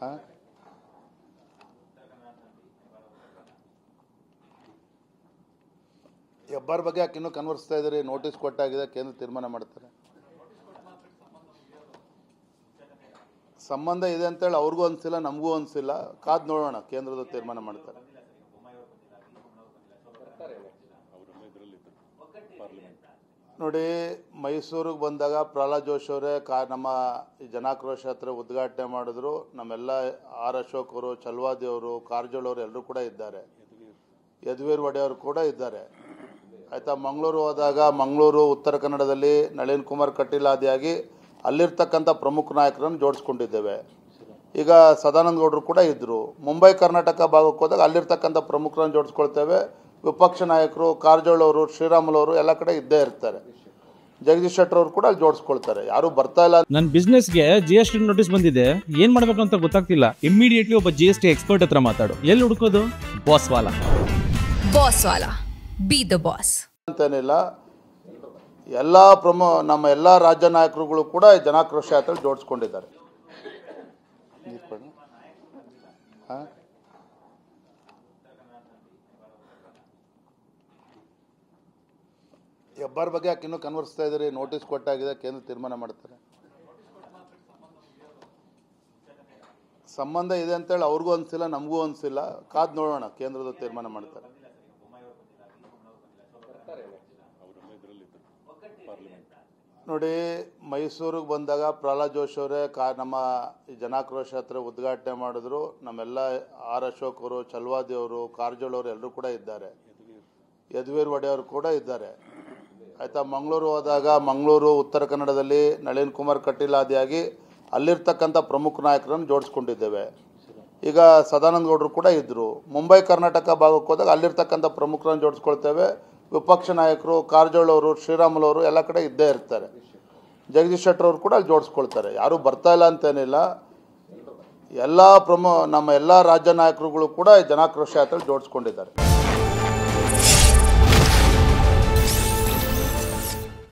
ಹಾಂ ಹೆಬ್ಬಾರ್ ಬಗ್ಗೆ ಯಾಕೆ ಇನ್ನೂ ಕನ್ವರ್ಸ್ತಾ ಇದ್ದೀರಿ? ನೋಟಿಸ್ ಕೊಟ್ಟಾಗಿದೆ, ಕೇಂದ್ರ ತೀರ್ಮಾನ ಮಾಡ್ತಾರೆ. ಸಂಬಂಧ ಇದೆ ಅಂತೇಳಿ ಅವ್ರಿಗೂ ಅನಿಸಿಲ್ಲ, ನಮಗೂ ಅನಿಸಿಲ್ಲ. ಕಾದು ನೋಡೋಣ, ಕೇಂದ್ರದ ತೀರ್ಮಾನ ಮಾಡ್ತಾರೆ. ನೋಡಿ, ಮೈಸೂರಿಗೆ ಬಂದಾಗ ಪ್ರಹ್ಲಾದ್ ಜೋಶಿ ಅವರೇ ನಮ್ಮ ಜನಾಕ್ರೋಶ ಹತ್ರ ಉದ್ಘಾಟನೆ ಮಾಡಿದ್ರು. ನಮ್ಮೆಲ್ಲ ಆರ್ ಅಶೋಕ್ ಅವರು, ಚಲ್ವಾದಿ ಅವರು, ಕಾರಜೋಳ ಅವರು ಎಲ್ಲರೂ ಕೂಡ ಇದ್ದಾರೆ. ಯದುವೀರ್ ಒಡೆಯವರು ಕೂಡ ಇದ್ದಾರೆ. ಆಯಿತಾ. ಮಂಗಳೂರು ಹೋದಾಗ ಮಂಗಳೂರು ಉತ್ತರ ಕನ್ನಡದಲ್ಲಿ ನಳಿನ್ ಕುಮಾರ್ ಕಟೀಲ್ ಆದಿಯಾಗಿ ಅಲ್ಲಿರ್ತಕ್ಕಂಥ ಪ್ರಮುಖ ನಾಯಕರನ್ನು ಜೋಡಿಸ್ಕೊಂಡಿದ್ದೇವೆ. ಈಗ ಸದಾನಂದ ಗೌಡರು ಕೂಡ ಇದ್ದರು. ಮುಂಬೈ ಕರ್ನಾಟಕ ಭಾಗಕ್ಕೆ ಹೋದಾಗ ಅಲ್ಲಿರ್ತಕ್ಕಂಥ ಪ್ರಮುಖರನ್ನು ಜೋಡಿಸ್ಕೊಳ್ತೇವೆ. ವಿಪಕ್ಷ ನಾಯಕರು ಕಾರಜೋಳ ಅವರು, ಶ್ರೀರಾಮುಲು ಅವರು ಎಲ್ಲ ಕಡೆ ಇದ್ದೇ ಇರ್ತಾರೆ. ಜಗದೀಶ್ ಶೆಟ್ಟರ್ ಅವರು ಕೂಡ ಅಲ್ಲಿ ಜೋಡಿಸ್ಕೊಳ್ತಾರೆ. ಯಾರು ಬರ್ತಾ ಇಲ್ಲ. ನನ್ನ ಬಿಸ್ನೆಸ್ಗೆ GST ನೋಟಿಸ್ ಬಂದಿದೆ, ಏನ್ ಮಾಡ್ಬೇಕು ಅಂತ ಗೊತ್ತಾಗ್ತಿಲ್ಲ. ಇಮಿಡಿಯೇಟ್ಲಿ ಒಬ್ಬ GST ಎಕ್ಸ್ಪರ್ಟ್ ಹತ್ರ ಮಾತಾಡು. ಎಲ್ಲಿ ಹುಡುಕೋದು? ಬಾಸ್ ವಾಲಾ ಬಿ ದ ಬಾಸ್ ಅಂತೇನಿಲ್ಲ. ಎಲ್ಲ ನಮ್ಮ ಎಲ್ಲ ರಾಜ್ಯ ನಾಯಕರುಗಳು ಕೂಡ ಜನಾಕ್ರೋಶ ಯಾತ್ರೆ ಜೋಡಿಸ್ಕೊಂಡಿದ್ದಾರೆ. ಹಾಂ ಹೆಬ್ಬಾರ್ ಬಗ್ಗೆ ಯಾಕೆ ಇನ್ನೂ ಕನ್ವರ್ಸ್ತಾ ಇದ್ದೀರಿ? ನೋಟಿಸ್ ಕೊಟ್ಟಾಗಿದೆ, ಕೇಂದ್ರ ತೀರ್ಮಾನ ಮಾಡ್ತಾರೆ. ಸಂಬಂಧ ಇದೆ ಅಂತೇಳಿ ಅವ್ರಿಗೂ ಅನಿಸಿಲ್ಲ, ನಮಗೂ ಅನಿಸಿಲ್ಲ. ಕಾದು ನೋಡೋಣ, ಕೇಂದ್ರದ ತೀರ್ಮಾನ ಮಾಡ್ತಾರೆ. ನೋಡಿ, ಮೈಸೂರಿಗೆ ಬಂದಾಗ ಪ್ರಹ್ಲಾದ್ ಜೋಶಿ ಅವರೇ ನಮ್ಮ ಜನಾಕ್ರೋಶ ಹತ್ರ ಉದ್ಘಾಟನೆ ಮಾಡಿದ್ರು. ನಮ್ಮೆಲ್ಲ ಆರ್ ಅಶೋಕ್ ಅವರು, ಚಲ್ವಾದಿ ಅವರು, ಕಾರಜೋಳ ಅವರು ಎಲ್ಲರೂ ಕೂಡ ಇದ್ದಾರೆ. ಯದುವೀರ್ ಒಡೆಯವರು ಕೂಡ ಇದ್ದಾರೆ. ಆಯಿತಾ. ಮಂಗಳೂರು ಹೋದಾಗ ಮಂಗಳೂರು ಉತ್ತರ ಕನ್ನಡದಲ್ಲಿ ನಳಿನ್ ಕುಮಾರ್ ಕಟೀಲ್ ಆದಿಯಾಗಿ ಅಲ್ಲಿರ್ತಕ್ಕಂಥ ಪ್ರಮುಖ ನಾಯಕರನ್ನು ಜೋಡಿಸ್ಕೊಂಡಿದ್ದೇವೆ. ಈಗ ಸದಾನಂದ ಗೌಡರು ಕೂಡ ಇದ್ದರು. ಮುಂಬೈ ಕರ್ನಾಟಕ ಭಾಗಕ್ಕೆ ಹೋದಾಗ ಅಲ್ಲಿರ್ತಕ್ಕಂಥ ಪ್ರಮುಖರನ್ನು ಜೋಡಿಸ್ಕೊಳ್ತೇವೆ. ವಿಪಕ್ಷ ನಾಯಕರು ಕಾರಜೋಳ ಅವರು, ಶ್ರೀರಾಮುಲು ಅವರು ಎಲ್ಲ ಕಡೆ ಇದ್ದೇ ಇರ್ತಾರೆ. ಜಗದೀಶ್ ಶೆಟ್ಟರ್ ಅವರು ಕೂಡ ಅಲ್ಲಿ ಜೋಡಿಸ್ಕೊಳ್ತಾರೆ. ಯಾರೂ ಬರ್ತಾ ಇಲ್ಲ ಅಂತೇನಿಲ್ಲ. ಎಲ್ಲ ನಮ್ಮ ಎಲ್ಲ ರಾಜ್ಯ ನಾಯಕರುಗಳು ಕೂಡ ಜನಾಕ್ರೋಶ ಯಾತ್ರೆ ಜೋಡಿಸ್ಕೊಂಡಿದ್ದಾರೆ.